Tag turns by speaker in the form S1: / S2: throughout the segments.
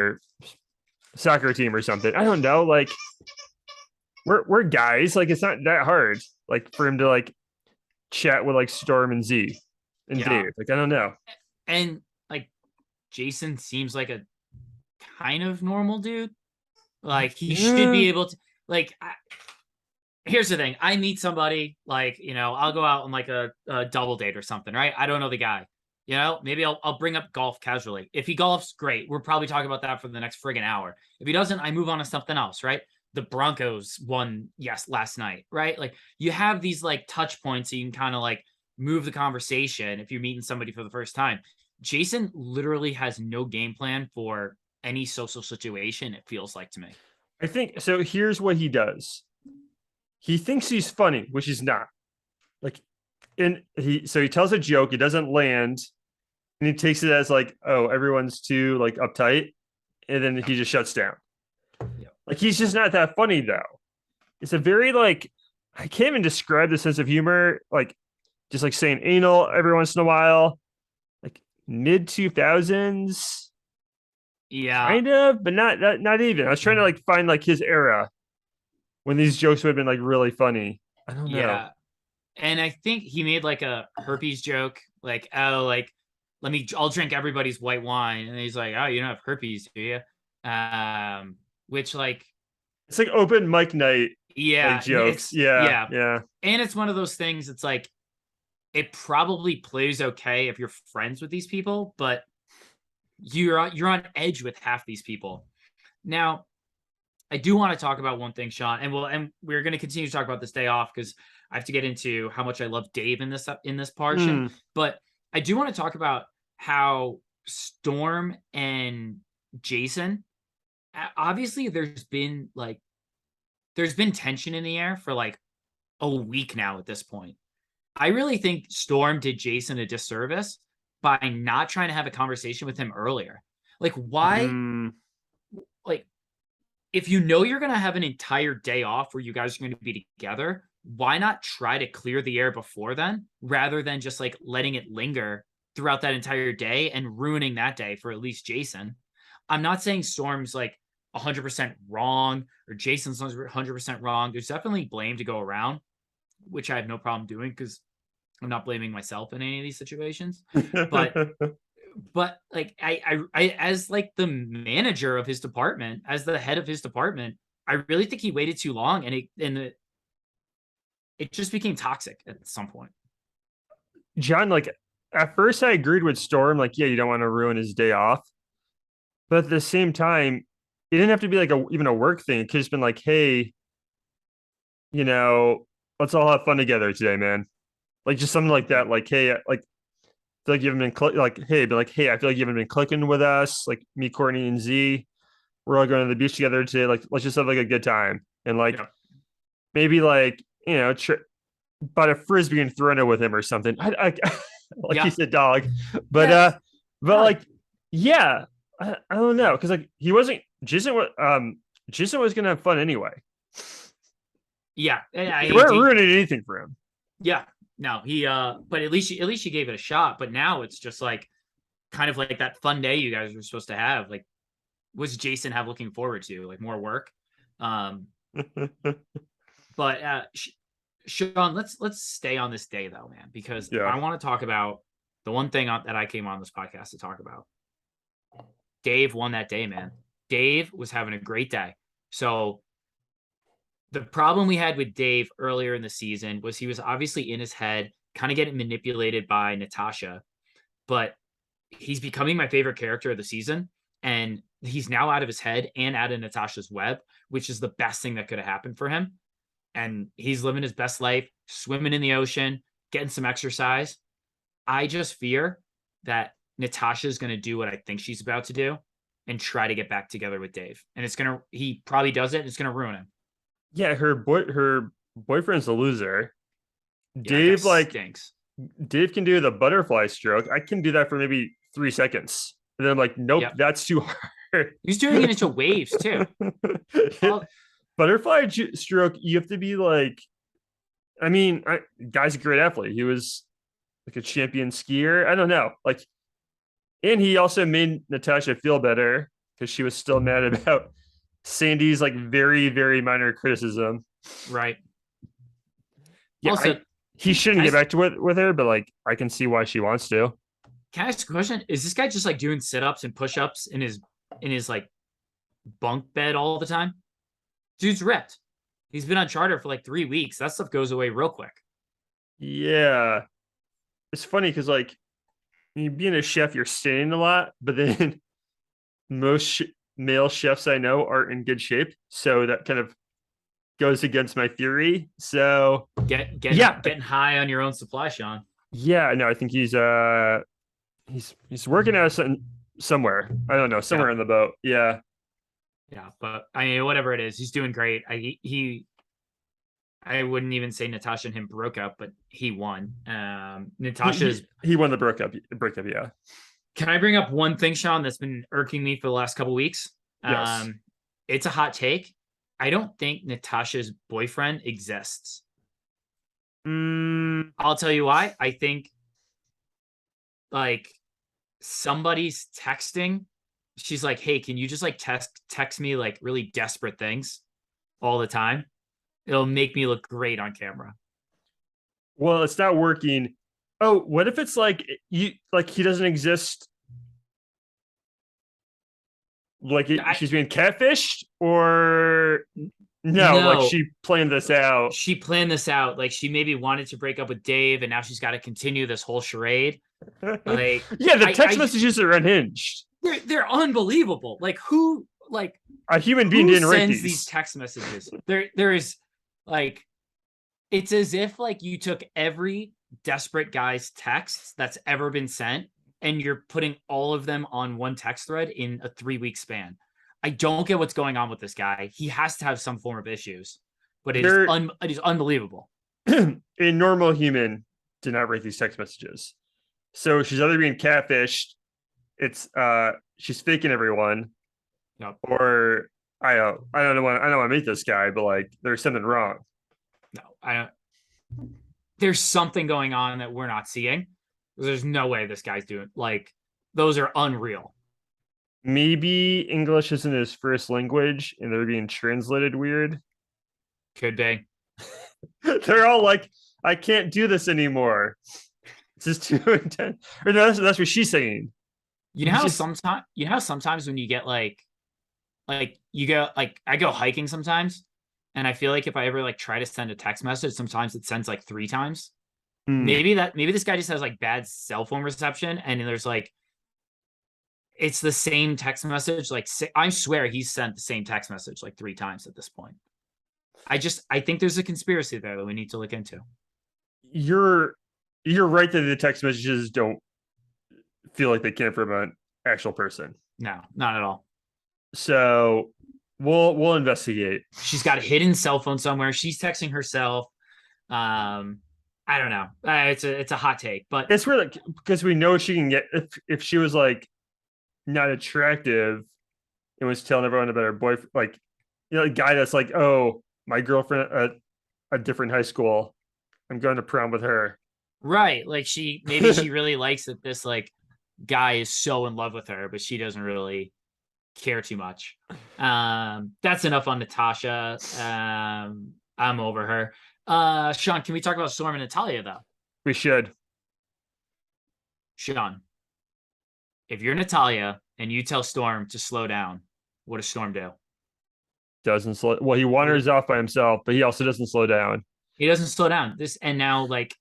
S1: their soccer team or something. I don't know. Like we're guys. Like it's not that hard. Like for him to like chat with like Storm and Z and
S2: Yeah.
S1: Dave. Like I don't know.
S2: And like Jason seems like a kind of normal dude. Like he should
S1: Yeah.
S2: be able to like here's the thing. I meet somebody like, I'll go out on like a double date or something, right? I don't know the guy. Maybe I'll bring up golf casually. If he golfs, great. We're probably talking about that for the next friggin' hour. If he doesn't, I move on to something else, right? The Broncos won, yes, last night, right? Like you have these like touch points so you can kind of like move the conversation if you're meeting somebody for the first time. Jason literally has no game plan for any social situation, it feels like to me.
S1: I think so. Here's what he does. He thinks he's funny, which he's not. Like, and he tells a joke, it doesn't land, and he takes it as like, oh, everyone's too like uptight, and then he just shuts down.
S2: Yeah.
S1: Like he's just not that funny though. It's a very like I can't even describe the sense of humor. Like just like saying anal every once in a while, like mid 2000s,
S2: Yeah.
S1: kind of, but not even. I was trying to like find like his era when these jokes would have been like really funny. I don't know.
S2: Yeah. And I think he made like a herpes joke, like, oh, like, I'll drink everybody's white wine. And he's like, oh, you don't have herpes, do you? Which like,
S1: It's like open mic night like
S2: yeah,
S1: jokes. Yeah,
S2: yeah.
S1: yeah.
S2: And it's one of those things, it's like, it probably plays okay if you're friends with these people, but you're on edge with half these people. Now, I do want to talk about one thing, Sean, and we're going to continue to talk about this day off because I have to get into how much I love Dave in this portion.
S1: Mm.
S2: But I do want to talk about how Storm and Jason. Obviously, there's been tension in the air for like a week now at this point. I really think Storm did Jason a disservice by not trying to have a conversation with him earlier. Like, why?
S1: Mm.
S2: Like, if you know you're going to have an entire day off where you guys are going to be together, why not try to clear the air before then rather than just like letting it linger throughout that entire day and ruining that day for at least Jason? I'm not saying Storm's like 100% wrong or Jason's 100% wrong. There's definitely blame to go around, which I have no problem doing because I'm not blaming myself in any of these situations. But like I as like the manager of his department, as the head of his department, I really think he waited too long, and it just became toxic at some point.
S1: John, like at first I agreed with Storm, like, yeah, you don't want to ruin his day off. But at the same time, it didn't have to be like even a work thing. It could have been like, hey, you know, let's all have fun together today, man. Like just something like that. Like, hey, like feel like you haven't been like, hey, but like, hey, I feel like you haven't been clicking with us. Like me, Courtney, and Z, we're all going to the beach together today. Like, let's just have like a good time and like
S2: Yeah.
S1: maybe like but a frisbee and throw it with him or something. Like
S2: Yeah.
S1: he said, dog. But
S2: Yes.
S1: like, yeah, I don't know because like he wasn't Jason was gonna have fun anyway.
S2: Yeah.
S1: You weren't ruining anything for him.
S2: Yeah. No, but at least you gave it a shot. But now it's just like kind of like that fun day you guys were supposed to have. Like, what's Jason have looking forward to? Like more work. Um, but Sean, let's stay on this day though, man, because
S1: Yeah.
S2: I want to talk about the one thing that I came on this podcast to talk about. Dave won that day, man. Dave was having a great day. So the problem we had with Dave earlier in the season was he was obviously in his head, kind of getting manipulated by Natasha, but he's becoming my favorite character of the season. And he's now out of his head and out of Natasha's web, which is the best thing that could have happened for him. And he's living his best life, swimming in the ocean, getting some exercise. I just fear that Natasha is going to do what I think she's about to do and try to get back together with Dave. And he probably does it. And it's going to ruin him.
S1: Yeah, her boyfriend's a loser.
S2: Yeah,
S1: Dave like
S2: stinks.
S1: Dave can do the butterfly stroke. I can do that for maybe 3 seconds. And then I'm like, nope,
S2: Yep.
S1: that's too hard.
S2: He's doing it into waves too.
S1: Butterfly stroke, you have to be like, I mean, guy's a great athlete. He was like a champion skier. I don't know. Like, and he also made Natasha feel better. because she was still mad about Sandy's like very, very minor criticism.
S2: Right.
S1: Yeah,
S2: Also,
S1: he shouldn't
S2: can I,
S1: get back to it with her, but like I can see why she wants to.
S2: can I ask a question? Is this guy just like doing sit-ups and push-ups in his like bunk bed all the time? Dude's ripped. He's been on charter for like 3 weeks. That stuff goes away real quick.
S1: Yeah, it's funny because like you being a chef, you're standing a lot, but then most male chefs I know are in good shape, so that kind of goes against my theory. So yeah,
S2: Getting high on your own supply, Sean.
S1: yeah, no, I think he's working out somewhere. I don't know,
S2: Yeah.
S1: somewhere in the boat. Yeah.
S2: Yeah, but I mean, whatever it is, he's doing great. I wouldn't even say Natasha and him broke up, but he won. Natasha's.
S1: He won the breakup. Yeah.
S2: Can I bring up one thing, Sean, that's been irking me for the last couple weeks?
S1: Yes.
S2: It's a hot take. I don't think Natasha's boyfriend exists. I'll tell you why. I think like somebody's texting. She's like, "Hey, can you just like text me like really desperate things all the time? It'll make me look great on camera."
S1: Well, it's not working. Oh, what if it's like you like he doesn't exist? Like she's being catfished, or no? Like
S2: No,
S1: she planned this out.
S2: she planned this out. Like she maybe wanted to break up with Dave, and now she's got to continue this whole charade. Like,
S1: Yeah, the text messages are unhinged.
S2: they're unbelievable. Like
S1: A human being
S2: who
S1: didn't write
S2: sends
S1: these.
S2: these text messages? There is like, it's as if like you took every desperate guy's text that's ever been sent and you're putting all of them on one text thread in a 3 week span. I don't get what's going on with this guy. He has to have some form of issues, but it is unbelievable.
S1: A normal human did not write these text messages. So she's either being catfished, it's she's faking everyone,
S2: Yep.
S1: or I don't want to meet this guy, but like there's something wrong.
S2: No, I don't. There's something going on that we're not seeing. There's no way this guy's doing like those are unreal.
S1: Maybe English isn't his first language and they're being translated weird.
S2: Could be.
S1: They're all like, I can't do this anymore. This is too intense. Or no, that's what she's saying.
S2: You know how sometimes when you get like you go like I go hiking sometimes, and I feel like if I ever like try to send a text message, sometimes it sends like 3 times. Maybe this guy just has like bad cell phone reception, and there's like it's the same text message. Like I swear he's sent the same text message like 3 times at this point. I think there's a conspiracy there that we need to look into.
S1: You're right that the text messages don't feel like they came from an actual person.
S2: No, not at all.
S1: So we'll investigate.
S2: She's got a hidden cell phone somewhere. She's texting herself. I don't know. It's a hot take, but
S1: it's weird because we know she can get if she was like not attractive and was telling everyone about her boyfriend, like a guy that's like, oh, my girlfriend at a different high school, I'm going to prom with her.
S2: Right, like maybe she really likes that this like guy is so in love with her, but she doesn't really care too much. That's enough on Natasha. I'm over her. Sean, can we talk about Storm and Natalya though?
S1: We should.
S2: Sean, if you're Natalya and you tell Storm to slow down, what does Storm do?
S1: Doesn't slow. Well, he wanders off by himself, but he also doesn't slow down.
S2: He doesn't slow down. And now like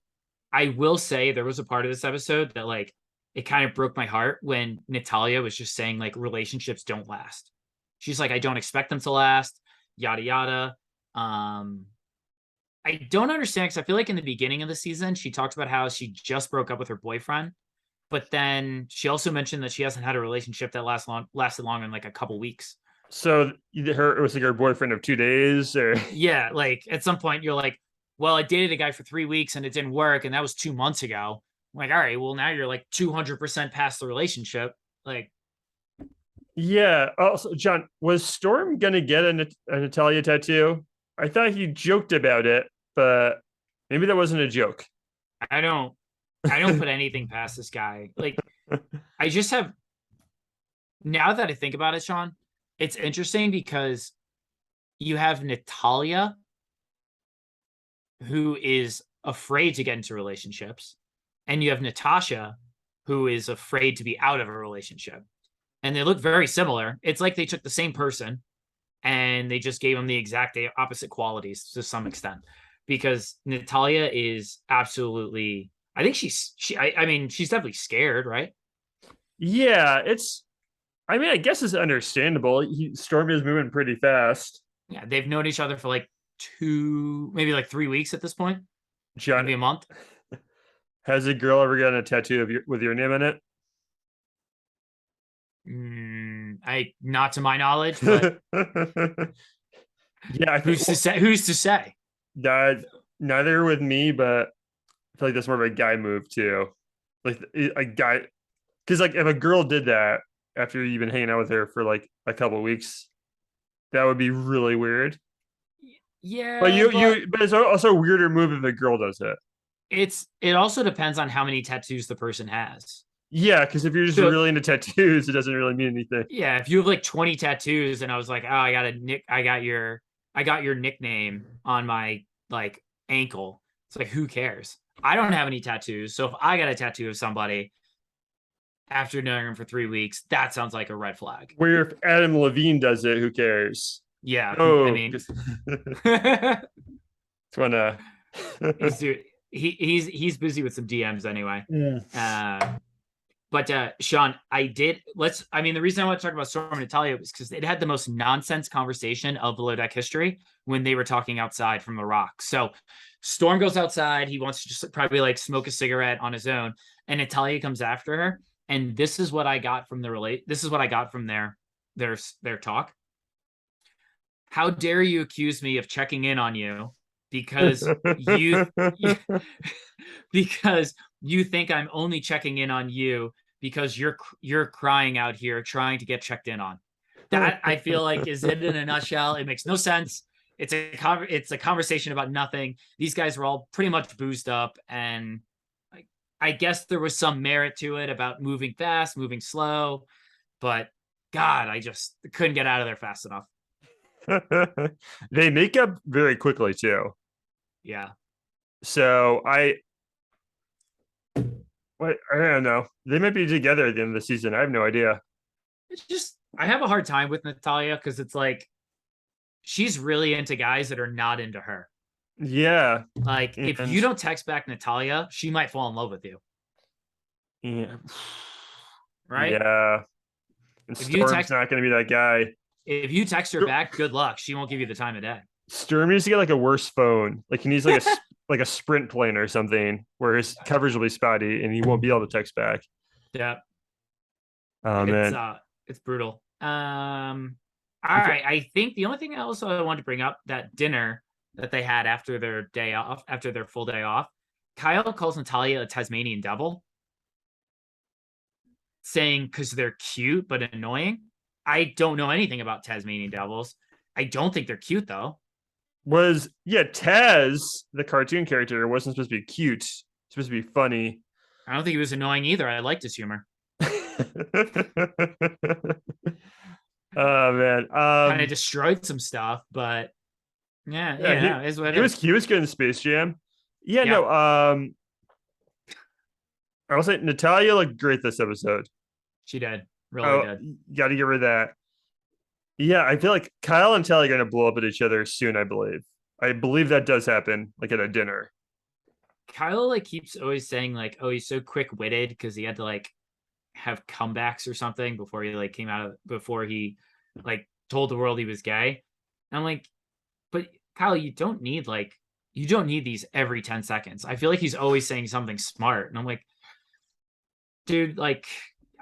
S2: I will say there was a part of this episode that like it kind of broke my heart when Natalya was just saying like relationships don't last. She's like, I don't expect them to last, yada yada. I don't understand because I feel like in the beginning of the season, she talked about how she just broke up with her boyfriend, but then she also mentioned that she hasn't had a relationship that lasted longer than like a couple weeks.
S1: So it was like her boyfriend of 2 days, or
S2: yeah, like at some point you're like, well, I dated a guy for 3 weeks and it didn't work, and that was 2 months ago. I'm like, all right, well now you're like 200% past the relationship. Like,
S1: yeah. Also, John, was Storm gonna get a Natalya tattoo? I thought he joked about it, but maybe that wasn't a joke.
S2: I don't put anything past this guy. Like, I just have Now that I think about it, Sean, it's interesting because you have Natalia, who is afraid to get into relationships, and you have Natasha, who is afraid to be out of a relationship. And they look very similar. It's like they took the same person and they just gave them the exact opposite qualities to some extent. Because Natalia is absolutely, I think I mean, she's definitely scared, right?
S1: Yeah, I mean, I guess it's understandable. Stormy is moving pretty fast.
S2: Yeah, they've known each other for like maybe like 3 weeks at this point,
S1: John,
S2: maybe a month.
S1: has a girl ever gotten a tattoo with your name in it?
S2: Not to my knowledge, but
S1: Yeah, I think
S2: who's to say? Who's to say?
S1: that neither with me, but I feel like that's more of a guy move too. Like a guy, because like if a girl did that after you've been hanging out with her for like a couple weeks, that would be really weird. But
S2: Yeah, but
S1: but it's also a weirder move if a girl does it.
S2: it also depends on how many tattoos the person has.
S1: Yeah, because if you're just
S2: So
S1: really into tattoos, it doesn't really mean anything.
S2: yeah, if you have like 20 tattoos and I was like, oh, I got your nickname on my like ankle. It's like, who cares? I don't have any tattoos. So if I got a tattoo of somebody after knowing them for 3 weeks, that sounds like a red flag.
S1: Where if Adam Levine does it, who cares?
S2: Yeah, I
S1: Oh,
S2: mean,
S1: just wanna.
S2: he's dude, he's busy with some DMs anyway.
S1: Mm.
S2: But Sean, I mean, the reason I want to talk about Storm and Natalia was because it had the most nonsense conversation of Below Deck history when they were talking outside from the rock. So Storm goes outside, he wants to just probably like smoke a cigarette on his own, and Natalia comes after her. And this is what I got from this is what I got from their talk. How dare you accuse me of checking in on you because because you think I'm only checking in on you because you're crying out here trying to get checked in on. That I feel like is it in a nutshell. It makes no sense. It's a conversation about nothing. These guys were all pretty much boozed up, and I guess there was some merit to it about moving fast, moving slow, but God, I just couldn't get out of there fast enough.
S1: They make up very quickly too.
S2: Yeah.
S1: So I don't know. They might be together at the end of the season. I have no idea.
S2: It's just I have a hard time with Natalia because it's like she's really into guys that are not into her.
S1: Yeah.
S2: Like if
S1: And
S2: you don't text back Natalia, she might fall in love with you.
S1: yeah.
S2: Right?
S1: Yeah. And
S2: If you
S1: Storm's not going to be that guy.
S2: if you text her back, good luck. She won't give you the time of day.
S1: Storm needs to get like a worse phone. Like he needs like a like a Sprint plane or something where his coverage will be spotty and he won't be able to text back.
S2: Yeah.
S1: Oh man.
S2: It's brutal. All right. I think the only thing else I wanted to bring up, that dinner that they had after their day off, after their full day off, Kyle calls Natalia a Tasmanian devil, saying because they're cute but annoying. I don't know anything about Tasmanian devils. I don't think they're cute though.
S1: Taz, the cartoon character, wasn't supposed to be cute. It's supposed to be funny.
S2: I don't think he was annoying either. I liked his humor.
S1: Oh man.
S2: Kind of destroyed some stuff, but yeah, is what
S1: he was good in Space Jam. Yeah,
S2: yeah.
S1: no. I will say Natalia looked great this episode.
S2: She did. Really did.
S1: Got to give her that. Yeah, I feel like Kyle and Tally are going to blow up at each other soon. I believe that does happen, like at a dinner.
S2: Kyle like keeps always saying like, oh, he's so quick witted because he had to like have comebacks or something before he like came out of before he like told the world he was gay. And I'm like, but Kyle, you don't need these every 10 seconds. I feel like he's always saying something smart. And I'm like, dude, like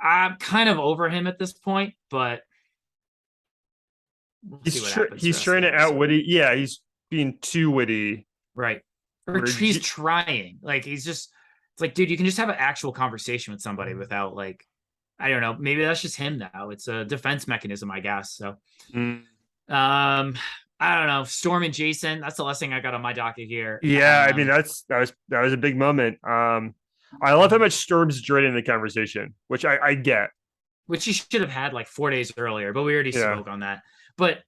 S2: I'm kind of over him at this point, but we'll
S1: he's trying to outwitty. Yeah, he's being too witty.
S2: Right. Or he's trying. Like he's just it's like, dude, you can just have an actual conversation with somebody without like I don't know. Maybe that's just him now. It's a defense mechanism, I guess. So I don't know. Storm and Jason, that's the last thing I got on my docket here.
S1: Yeah, I mean that was a big moment. I love how much Storm's dreading the conversation, which I get.
S2: which he should have had like 4 days earlier, but we already
S1: Yeah.
S2: spoke on that. But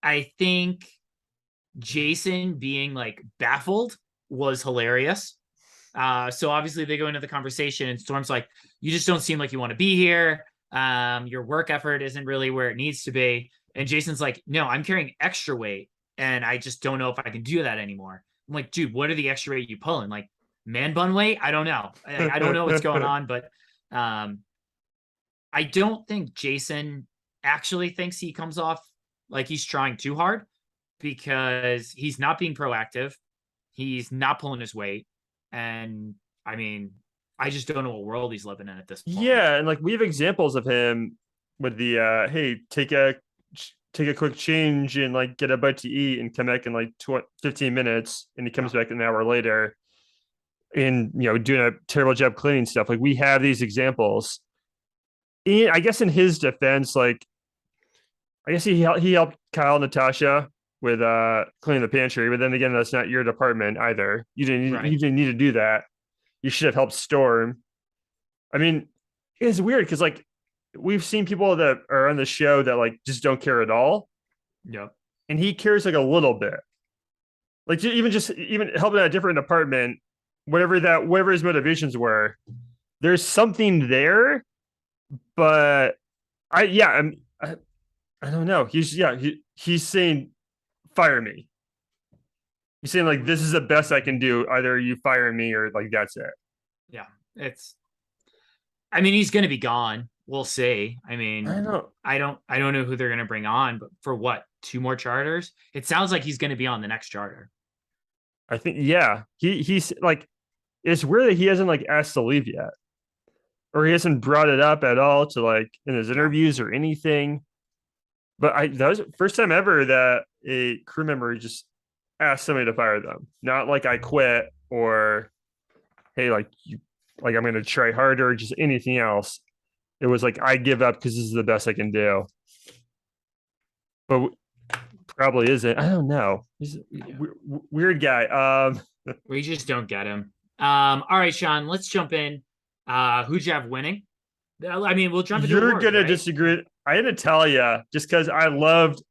S2: I think Jason being like baffled was hilarious. So obviously they go into the conversation and Storm's like, you just don't seem like you want to be here. Your work effort isn't really where it needs to be. And Jason's like, no, I'm carrying extra weight and I just don't know if I can do that anymore. I'm like, dude, what are the extra weight you pulling? Like man bun weight? I don't know. I don't know what's going on, but um, I don't think Jason actually thinks he comes off like he's trying too hard because he's not being proactive. He's not pulling his weight. And I mean, I just don't know what world he's living in at this point.
S1: Yeah, and like we have examples of him with the hey, take a quick change and like get a bite to eat and come back in like 15 minutes and he comes
S2: Yeah.
S1: back an hour later and doing a terrible job cleaning stuff. Like we have these examples. And I guess in his defense, like I guess he helped Kyle and Natasha with cleaning the pantry, but then again, that's not your department either.
S2: Right.
S1: You didn't need to do that. You should have helped Storm. I mean, it's weird because like we've seen people that are on the show that like just don't care at all,
S2: Yep.
S1: and he cares like a little bit. Like even helping at a different department, whatever his motivations were, there's something there. But I don't know. He's saying fire me. He's saying like this is the best I can do. Either you fire me or like that's it.
S2: Yeah. I mean, he's gonna be gone. We'll see. I
S1: I don't
S2: mean,
S1: know.
S2: I don't know who they're gonna bring on, but for what, 2 more charters? It sounds like he's gonna be on the next charter.
S1: I think yeah. He's like it's weird that he hasn't like asked to leave yet. Or he hasn't brought it up at all to like in his
S2: Yeah.
S1: interviews or anything. But that was the first time ever that a crew member just asked somebody to fire them. Not like I quit or hey, like I'm gonna try harder, just anything else. It was like I give up because this is the best I can do. But probably isn't. I don't know. He's a
S2: Yeah.
S1: weird guy.
S2: We just don't get him. All right, Sean, let's jump in. Who'd you have winning? I mean, we'll jump into
S1: You're
S2: awards,
S1: gonna
S2: right?
S1: disagree. I had to tell you just because I loved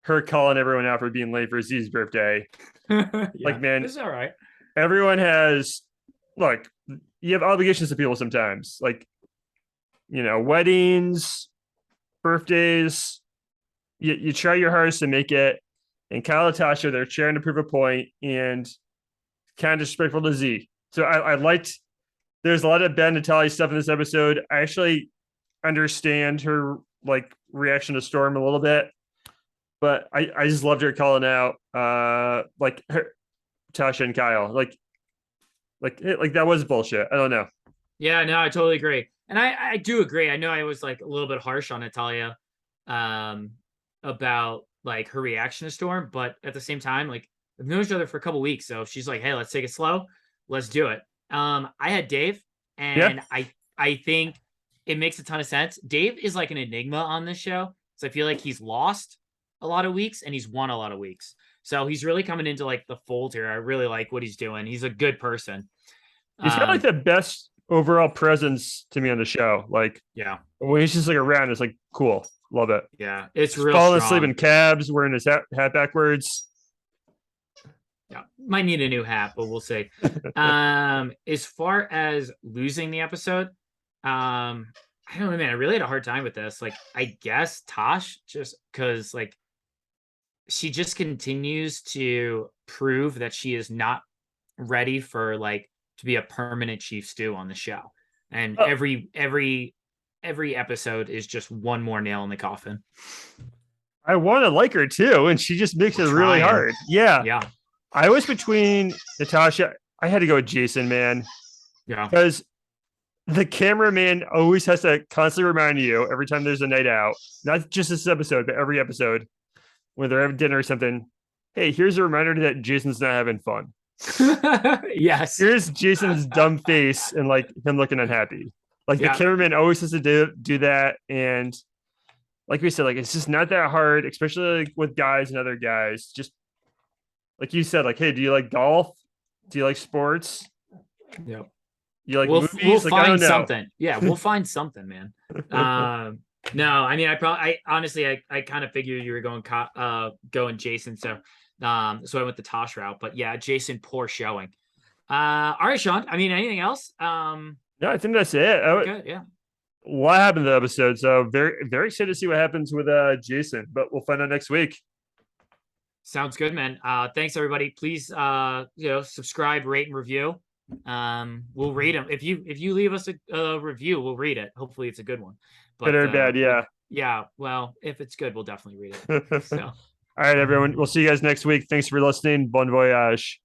S1: her calling everyone out for being late for Z's birthday.
S2: Yeah,
S1: Like, man,
S2: it's all right.
S1: everyone has look, you have obligations to people sometimes. Like, weddings, birthdays, you try your hardest to make it. And Kyle and Tasha, they're trying to prove a point and kind of disrespectful to Z. So I liked there's a lot of Ben Natalie stuff in this episode. I actually understand her like reaction to Storm a little bit, but I just loved her calling out like her, Tasha and Kyle. Like that was bullshit. I don't know.
S2: Yeah, no, I totally agree. And I do agree. I know I was like a little bit harsh on Natalia um about like her reaction to Storm, but at the same time, like we've known each other for a couple weeks. So if she's like, hey, let's take it slow, let's do it. I had Dave,
S1: Yeah.
S2: and I think it makes a ton of sense. Dave is like an enigma on this show. So I feel like he's lost a lot of weeks and he's won a lot of weeks. So he's really coming into like the fold here. I really like what he's doing. He's a good person.
S1: He's got like
S2: Um,
S1: the best overall presence to me on the show. Like
S2: yeah,
S1: when he's just like around, it's like cool. Love it.
S2: yeah, it's
S1: Just
S2: real
S1: falling asleep in
S2: strong.
S1: cabs, wearing his hat backwards.
S2: Yeah, might need a new hat, but we'll see. As far as losing the episode, I don't know, man. I really had a hard time with this. Like, I guess Tosh, just because like she just continues to prove that she is not ready for like to be a permanent chief stew on the show. And
S1: Oh,
S2: every episode is just one more nail in the coffin.
S1: I want to like her too, and she just makes
S2: We're
S1: it really
S2: trying.
S1: hard. Yeah,
S2: Yeah.
S1: I was between Natasha. I had to go with Jason, man,
S2: Yeah.
S1: because the cameraman always has to constantly remind you every time there's a night out, not just this episode, but every episode when they're having dinner or something. Hey, here's a reminder that Jason's not having fun.
S2: Yes.
S1: Here's Jason's dumb face and like him looking unhappy. Like the
S2: Yeah.
S1: cameraman always has to do that, and like we said, like it's just not that hard, especially like, with guys and other guys. Just like you said, like, hey, do you like golf? Do you like sports?
S2: Yep.
S1: You like
S2: We'll
S1: movies? Like, I
S2: find
S1: don't know.
S2: something. Yeah, we'll find something, man. No, I mean, I honestly, I kind of figured you were going Jason, so I went the Tosh route. But yeah, Jason, poor showing. All right, Sean. I mean, anything else?
S1: Yeah, I think that's it.
S2: Okay, yeah.
S1: What happened to the episode? So very, very excited to see what happens with Jason, but we'll find out next week.
S2: Sounds good, man. Thanks everybody. Please, subscribe, rate, and review. We'll read them. If you leave us a review, we'll read it. Hopefully it's a good one. But
S1: Good or bad, yeah.
S2: yeah. Well, if it's good, we'll definitely read it. So.
S1: All right, everyone. We'll see you guys next week. Thanks for listening. Bon voyage.